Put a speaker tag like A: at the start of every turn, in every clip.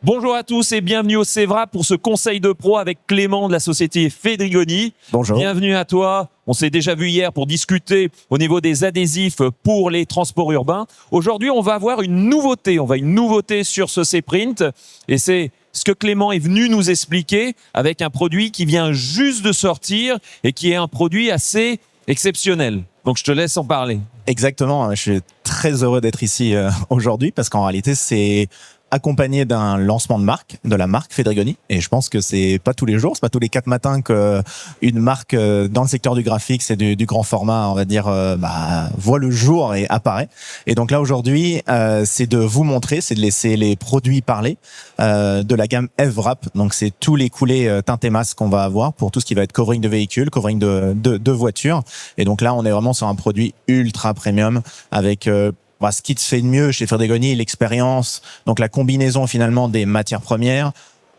A: Bonjour à tous et bienvenue au Cevra pour ce conseil de pro avec Clément de la société Fedrigoni.
B: Bonjour.
A: Bienvenue à toi. On s'est déjà vu hier pour discuter au niveau des adhésifs pour les transports urbains. Aujourd'hui, on va avoir une nouveauté. On va une nouveauté sur ce C-Print et c'est ce que Clément est venu nous expliquer avec un produit qui vient juste de sortir et qui est un produit assez exceptionnel. Donc, je te laisse en parler.
B: Exactement. Je suis très heureux d'être ici aujourd'hui parce qu'en réalité, c'est accompagné d'un lancement de la marque Fedrigoni. Et je pense que c'est pas tous les jours, c'est pas tous les 4 matins que une marque dans le secteur du graphique, c'est du grand format, on va dire, voit le jour et apparaît. Et donc là, aujourd'hui, c'est de vous montrer, c'est de laisser les produits parler de la gamme F-Wrap. Donc, c'est tous les coulées teintes masques qu'on va avoir pour tout ce qui va être covering de véhicules, covering de voitures. Et donc là, on est vraiment sur un produit ultra premium avec ce qui se fait de mieux chez Fedrigoni, l'expérience, donc la combinaison finalement des matières premières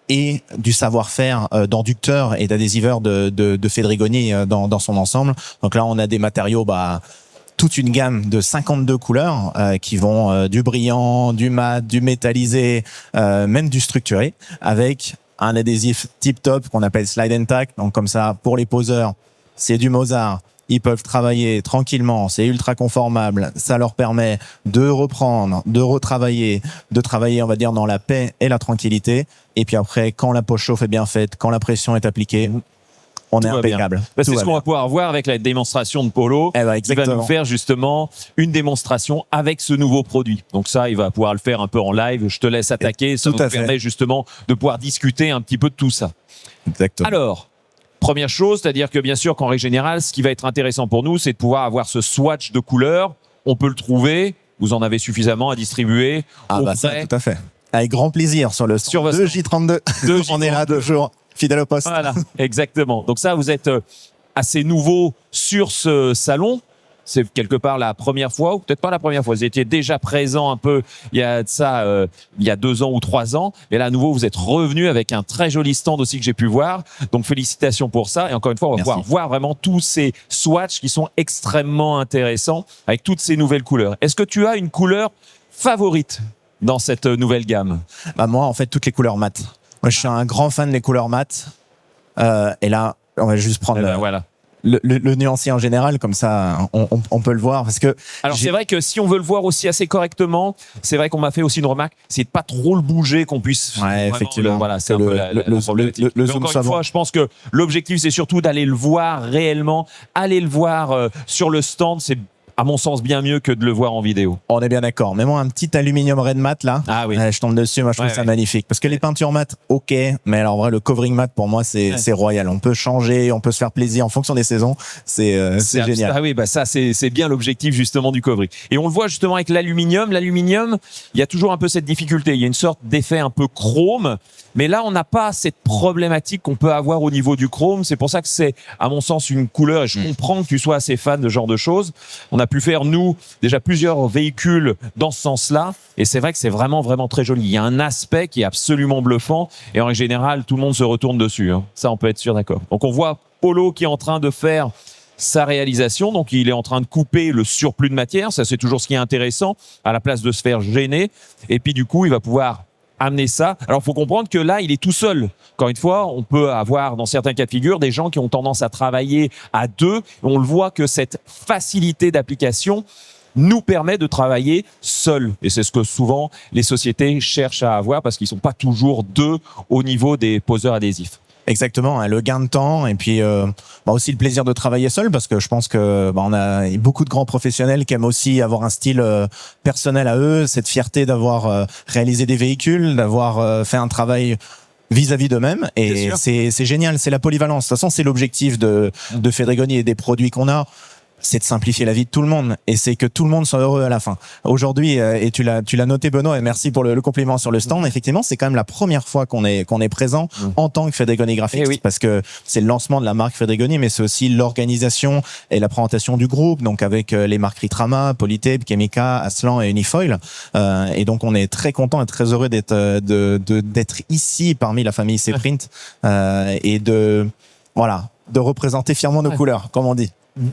B: et du savoir-faire d'enducteurs et d'adhésiveurs de Fedrigoni dans son ensemble. Donc là, on a des matériaux, toute une gamme de 52 couleurs qui vont du brillant, du mat, du métallisé, même du structuré, avec un adhésif tip-top qu'on appelle Slide and Tack. Donc comme ça, pour les poseurs, c'est du Mozart. Ils peuvent travailler tranquillement, c'est ultra conformable, ça leur permet de reprendre, de retravailler, de travailler, on va dire, dans la paix et la tranquillité. Et puis après, quand la poche chauffe est bien faite, quand la pression est appliquée, on est impeccable.
A: C'est ce qu'on va pouvoir voir avec la démonstration de Polo. Il va nous faire justement une démonstration avec ce nouveau produit. Donc ça, il va pouvoir le faire un peu en live. Je te laisse attaquer. Ça nous permet justement de pouvoir discuter un petit peu de tout ça.
B: Exactement.
A: Alors, première chose, c'est-à-dire que bien sûr qu'en règle générale, ce qui va être intéressant pour nous, c'est de pouvoir avoir ce swatch de couleurs. On peut le trouver. Vous en avez suffisamment à distribuer.
B: Ça, tout à fait. Avec grand plaisir sur le stand de J32. On est là 2 jours, fidèle au poste.
A: Voilà, exactement. Donc ça, vous êtes assez nouveau sur ce salon. C'est quelque part la première fois, ou peut-être pas la première fois. Vous étiez déjà présent un peu il y a de ça, il y a 2 ans ou 3 ans. Et là, à nouveau, vous êtes revenu avec un très joli stand aussi que j'ai pu voir. Donc, félicitations pour ça. Et encore une fois, on va pouvoir voir vraiment tous ces swatchs qui sont extrêmement intéressants avec toutes ces nouvelles couleurs. Est-ce que tu as une couleur favorite dans cette nouvelle gamme?
B: Moi, en fait, toutes les couleurs mates. Moi, je suis un grand fan des couleurs mates. Et là, on va juste prendre le nuancier en général, comme ça on peut le voir parce que
A: alors c'est vrai que si on veut le voir aussi assez correctement, c'est vrai qu'on m'a fait aussi une remarque, c'est de pas trop le bouger, qu'on puisse
B: effectivement
A: c'est un peu le zoom. Encore une fois, je pense que l'objectif c'est surtout d'aller le voir réellement, aller le voir sur le stand, c'est à mon sens bien mieux que de le voir en vidéo.
B: On est bien d'accord. Mais moi, un petit aluminium red mat là, je tombe dessus, moi je trouve ça magnifique. Parce que les peintures mat, ok, mais alors en vrai le covering mat pour moi c'est royal. On peut changer, on peut se faire plaisir en fonction des saisons. C'est génial.
A: Ah oui, ça c'est bien l'objectif justement du covering. Et on le voit justement avec l'aluminium. L'aluminium, il y a toujours un peu cette difficulté. Il y a une sorte d'effet un peu chrome. Mais là, on n'a pas cette problématique qu'on peut avoir au niveau du chrome. C'est pour ça que c'est, à mon sens, une couleur. Et je comprends que tu sois assez fan de ce genre de choses. On a pu faire, nous, déjà plusieurs véhicules dans ce sens-là. Et c'est vrai que c'est vraiment, vraiment très joli. Il y a un aspect qui est absolument bluffant. Et en général, tout le monde se retourne dessus. Ça, on peut être sûr, d'accord. Donc, on voit Polo qui est en train de faire sa réalisation. Donc, il est en train de couper le surplus de matière. Ça, c'est toujours ce qui est intéressant, à la place de se faire gêner. Et puis, du coup, il va pouvoir amener ça. Alors, il faut comprendre que là, il est tout seul. Encore une fois, on peut avoir, dans certains cas de figure, des gens qui ont tendance à travailler à 2. On le voit que cette facilité d'application nous permet de travailler seul. Et c'est ce que souvent les sociétés cherchent à avoir parce qu'ils ne sont pas toujours 2 au niveau des poseurs adhésifs.
B: Exactement, le gain de temps et puis aussi le plaisir de travailler seul parce que je pense que on a beaucoup de grands professionnels qui aiment aussi avoir un style personnel à eux, cette fierté d'avoir réalisé des véhicules, d'avoir fait un travail vis-à-vis d'eux-mêmes et c'est génial, c'est la polyvalence. De toute façon, c'est l'objectif de Fedrigoni et des produits qu'on a. C'est de simplifier la vie de tout le monde et c'est que tout le monde soit heureux à la fin. Aujourd'hui, et tu l'as noté Benoît, et merci pour le compliment sur le stand. Effectivement, c'est quand même la première fois qu'on est présent en tant que Fedrigoni Graphics parce que c'est le lancement de la marque Fedrigoni, mais c'est aussi l'organisation et la présentation du groupe, donc avec les marques Ritrama, Polytape, Chemica, Aslan et Unifoil. Et donc on est très content et très heureux d'être ici parmi la famille C-Print et de représenter fièrement nos couleurs, comme on dit.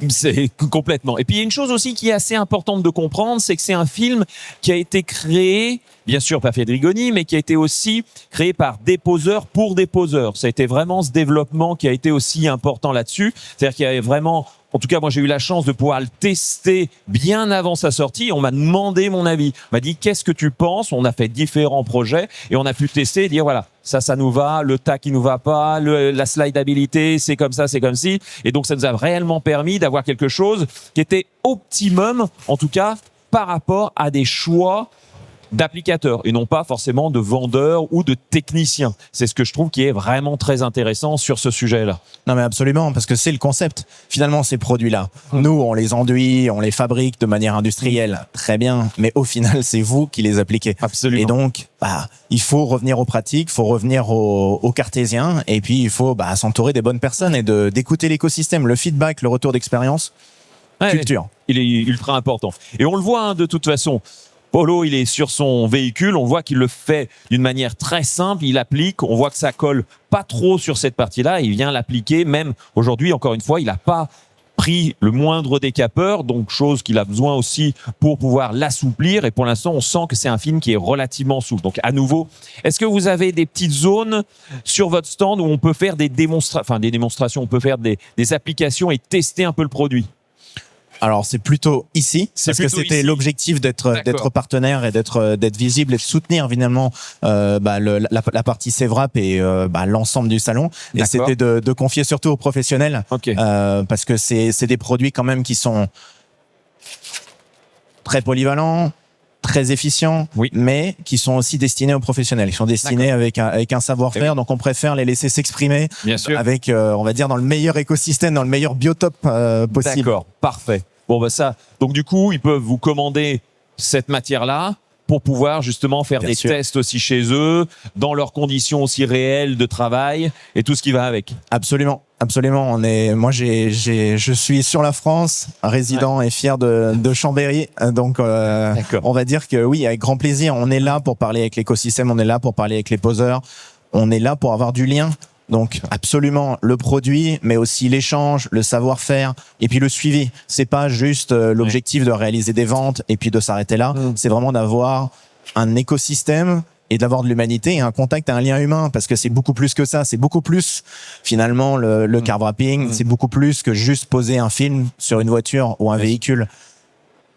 A: C'est complètement. Et puis il y a une chose aussi qui est assez importante de comprendre, c'est que c'est un film qui a été créé, bien sûr pas Fedrigoni, mais qui a été aussi créé par des poseurs pour des poseurs. Ça a été vraiment ce développement qui a été aussi important là-dessus. C'est-à-dire qu'il y avait vraiment, en tout cas moi j'ai eu la chance de pouvoir le tester bien avant sa sortie. On m'a demandé mon avis. On m'a dit qu'est-ce que tu penses? On a fait différents projets et on a pu tester et dire voilà, ça nous va, le tac il nous va pas, la slidabilité c'est comme ça, c'est comme ci. Et donc ça nous a réellement permis d'avoir quelque chose qui était optimum, en tout cas par rapport à des choix d'applicateurs et non pas forcément de vendeurs ou de techniciens. C'est ce que je trouve qui est vraiment très intéressant sur ce sujet-là.
B: Non mais absolument, parce que c'est le concept. Finalement, ces produits-là, nous, on les enduit, on les fabrique de manière industrielle, très bien, mais au final, c'est vous qui les appliquez.
A: Absolument.
B: Et donc, il faut revenir aux pratiques, il faut revenir aux cartésiens, et puis il faut s'entourer des bonnes personnes et d'écouter l'écosystème, le feedback, le retour d'expérience, culture.
A: Il est ultra important. Et on le voit de toute façon. Polo, il est sur son véhicule, on voit qu'il le fait d'une manière très simple, il applique, on voit que ça colle pas trop sur cette partie-là, il vient l'appliquer, même aujourd'hui, encore une fois, il n'a pas pris le moindre décapeur, donc chose qu'il a besoin aussi pour pouvoir l'assouplir, et pour l'instant, on sent que c'est un film qui est relativement souple. Donc à nouveau, est-ce que vous avez des petites zones sur votre stand où on peut faire des démonstrations, on peut faire des applications et tester un peu le produit?
B: Alors c'est plutôt ici, parce que c'était l'objectif d'être partenaire et d'être visible et de soutenir finalement la partie Sevrap et l'ensemble du salon. Et c'était de confier surtout aux professionnels, parce que c'est des produits quand même qui sont très polyvalents, très efficients, mais qui sont aussi destinés aux professionnels. Ils sont destinés avec un savoir-faire, donc on préfère les laisser s'exprimer avec, on va dire, dans le meilleur écosystème, dans le meilleur biotope possible.
A: D'accord, parfait. Bon, ça, donc du coup, ils peuvent vous commander cette matière-là pour pouvoir justement faire des tests aussi chez eux, dans leurs conditions aussi réelles de travail et tout ce qui va avec.
B: Absolument. Absolument. Moi, je suis sur la France, résident et fier de Chambéry. Donc, on va dire que oui, avec grand plaisir. On est là pour parler avec l'écosystème, on est là pour parler avec les poseurs, on est là pour avoir du lien. Donc, absolument, le produit, mais aussi l'échange, le savoir-faire et puis le suivi. C'est pas juste l'objectif de réaliser des ventes et puis de s'arrêter là. C'est vraiment d'avoir un écosystème et d'avoir de l'humanité et un contact et un lien humain, parce que c'est beaucoup plus que ça. C'est beaucoup plus, finalement, le car wrapping. C'est beaucoup plus que juste poser un film sur une voiture ou un véhicule.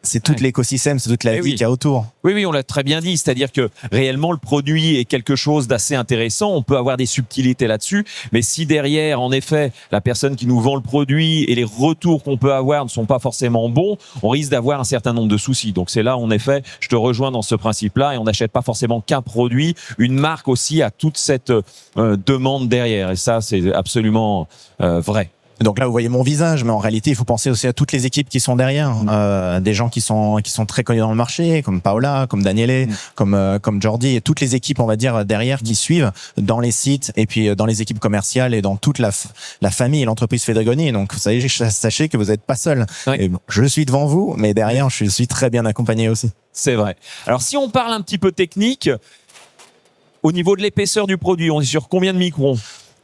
B: C'est tout l'écosystème, c'est toute la vie qu'il y a autour.
A: Oui, on l'a très bien dit. C'est-à-dire que réellement, le produit est quelque chose d'assez intéressant. On peut avoir des subtilités là-dessus. Mais si derrière, en effet, la personne qui nous vend le produit et les retours qu'on peut avoir ne sont pas forcément bons, on risque d'avoir un certain nombre de soucis. Donc c'est là, en effet, je te rejoins dans ce principe-là. Et on n'achète pas forcément qu'un produit. Une marque aussi a toute cette demande derrière. Et ça, c'est absolument vrai.
B: Donc là, vous voyez mon visage, mais en réalité, il faut penser aussi à toutes les équipes qui sont derrière, des gens qui sont très connus dans le marché, comme Paola, comme Daniele, comme Jordi, et toutes les équipes, on va dire, derrière qui suivent dans les sites et puis dans les équipes commerciales et dans toute la famille et l'entreprise Fedrigoni. Donc, vous savez, sachez que vous n'êtes pas seul. Et bon, je suis devant vous, mais derrière, je suis très bien accompagné aussi.
A: C'est vrai. Alors, si on parle un petit peu technique, au niveau de l'épaisseur du produit, on est sur combien de microns?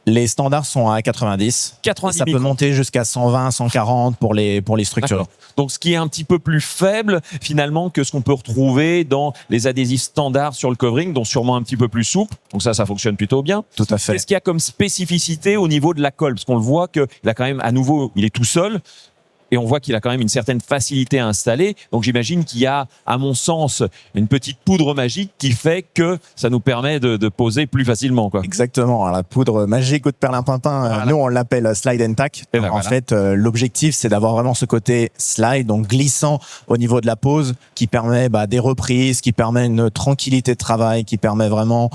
B: Les standards sont à 90.
A: 90
B: ça peut monter jusqu'à 120, 140 pour les structures.
A: Donc, ce qui est un petit peu plus faible, finalement, que ce qu'on peut retrouver dans les adhésifs standards sur le covering, donc sûrement un petit peu plus souple. Donc ça fonctionne plutôt bien.
B: Tout à fait.
A: Qu'est-ce qu'il y a comme spécificité au niveau de la colle? Parce qu'on le voit qu'il a quand même, à nouveau, il est tout seul. Et on voit qu'il a quand même une certaine facilité à installer. Donc j'imagine qu'il y a, à mon sens, une petite poudre magique qui fait que ça nous permet de poser plus facilement, quoi.
B: Exactement. Alors, la poudre magique ou de perlimpinpin, nous on l'appelle slide and tack. En fait, l'objectif c'est d'avoir vraiment ce côté slide, donc glissant au niveau de la pose, qui permet des reprises, qui permet une tranquillité de travail, qui permet vraiment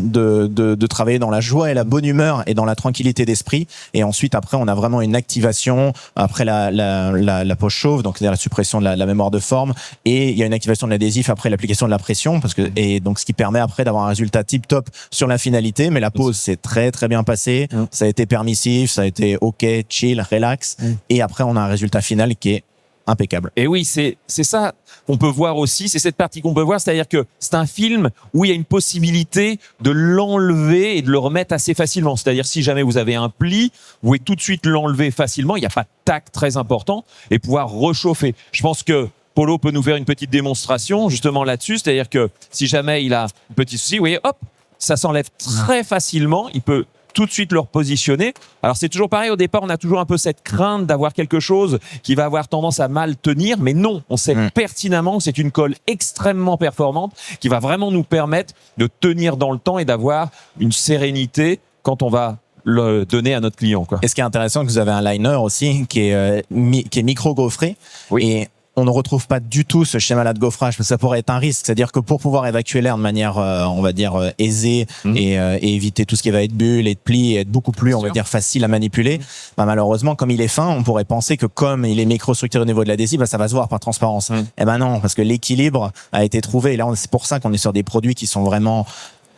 B: de travailler dans la joie et la bonne humeur et dans la tranquillité d'esprit. Et ensuite, après, on a vraiment une activation après la pose chauve, donc c'est-à-dire la suppression de la mémoire de forme, et il y a une activation de l'adhésif après l'application de la pression, et donc ce qui permet après d'avoir un résultat tip top sur la finalité. Mais la pose s'est très très bien passée, ça a été permissif, ça a été ok, chill, relax, et après on a un résultat final qui est impeccable.
A: Et oui, c'est ça qu'on peut voir aussi, c'est cette partie qu'on peut voir, c'est-à-dire que c'est un film où il y a une possibilité de l'enlever et de le remettre assez facilement. C'est-à-dire si jamais vous avez un pli, vous pouvez tout de suite l'enlever facilement, il n'y a pas de tac très important et pouvoir rechauffer. Je pense que Polo peut nous faire une petite démonstration justement là-dessus, c'est-à-dire que si jamais il a un petit souci, vous voyez, hop, ça s'enlève très facilement, il peut tout de suite le repositionner. Alors c'est toujours pareil, au départ on a toujours un peu cette crainte d'avoir quelque chose qui va avoir tendance à mal tenir, mais non, on sait pertinemment que c'est une colle extrêmement performante qui va vraiment nous permettre de tenir dans le temps et d'avoir une sérénité quand on va le donner à notre client, quoi.
B: Et ce qui est intéressant, c'est que vous avez un liner aussi qui est micro-gaufré.
A: Oui.
B: Et on ne retrouve pas du tout ce schéma-là de gaufrage, parce que ça pourrait être un risque. C'est-à-dire que pour pouvoir évacuer l'air de manière, on va dire, aisée et éviter tout ce qui va être bulle et de plis et être beaucoup plus, on va dire, facile à manipuler, bah, malheureusement, comme il est fin, on pourrait penser que comme il est microstructuré au niveau de l'adhésif, bah, ça va se voir par transparence. Eh ben non, parce que l'équilibre a été trouvé. Et là, c'est pour ça qu'on est sur des produits qui sont vraiment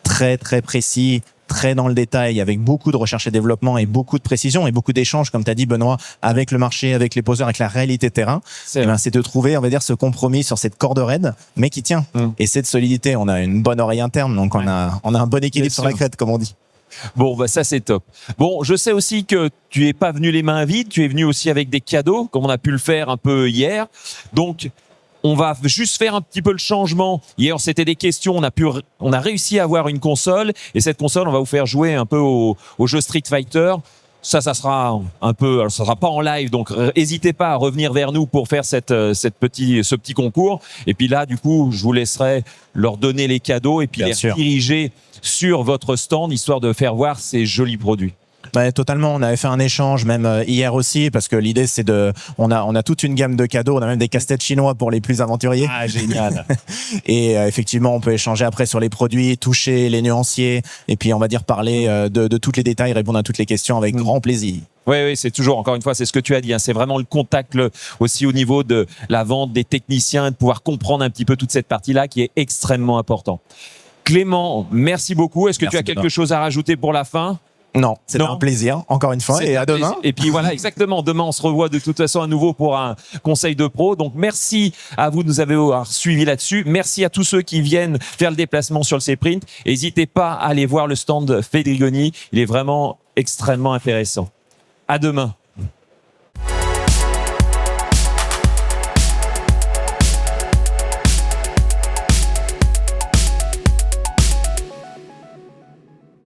B: très, très précis, très dans le détail, avec beaucoup de recherche et développement et beaucoup de précision et beaucoup d'échanges, comme tu as dit, Benoît, avec le marché, avec les poseurs, avec la réalité terrain. C'est de trouver, on va dire, ce compromis sur cette corde raide, mais qui tient. Et cette solidité, on a une bonne oreille interne, donc on a un bon équilibre sur la crête, comme on dit.
A: Bon, bah ça c'est top. Bon, je sais aussi que tu es pas venu les mains vides, tu es venu aussi avec des cadeaux, comme on a pu le faire un peu hier. Donc, on va juste faire un petit peu le changement. Hier, c'était des questions. On a réussi à avoir une console. Et cette console, on va vous faire jouer un peu au jeu Street Fighter. Ça sera un peu, alors ça sera pas en live. Donc, n'hésitez pas à revenir vers nous pour faire ce petit concours. Et puis là, du coup, je vous laisserai leur donner les cadeaux et puis les diriger sur votre stand, histoire de faire voir ces jolis produits.
B: Ouais, totalement. On avait fait un échange même hier aussi, parce que l'idée c'est on a toute une gamme de cadeaux. On a même des casse-têtes chinois pour les plus aventuriers.
A: Ah, génial.
B: Et effectivement, on peut échanger après sur les produits, toucher les nuanciers, et puis on va dire parler de tous les détails, répondre à toutes les questions avec grand plaisir.
A: Oui, c'est toujours, encore une fois, c'est ce que tu as dit, hein, c'est vraiment le contact aussi au niveau de la vente, des techniciens, de pouvoir comprendre un petit peu toute cette partie-là qui est extrêmement important. Clément, merci beaucoup. Est-ce que tu as quelque chose à rajouter pour la fin ?
B: Non, c'est un plaisir, encore une fois, et à demain.
A: Et puis voilà, exactement, demain on se revoit de toute façon à nouveau pour un conseil de pro. Donc merci à vous de nous avoir suivis là-dessus. Merci à tous ceux qui viennent faire le déplacement sur le C-Print. N'hésitez pas à aller voir le stand Fedrigoni, il est vraiment extrêmement intéressant. À demain.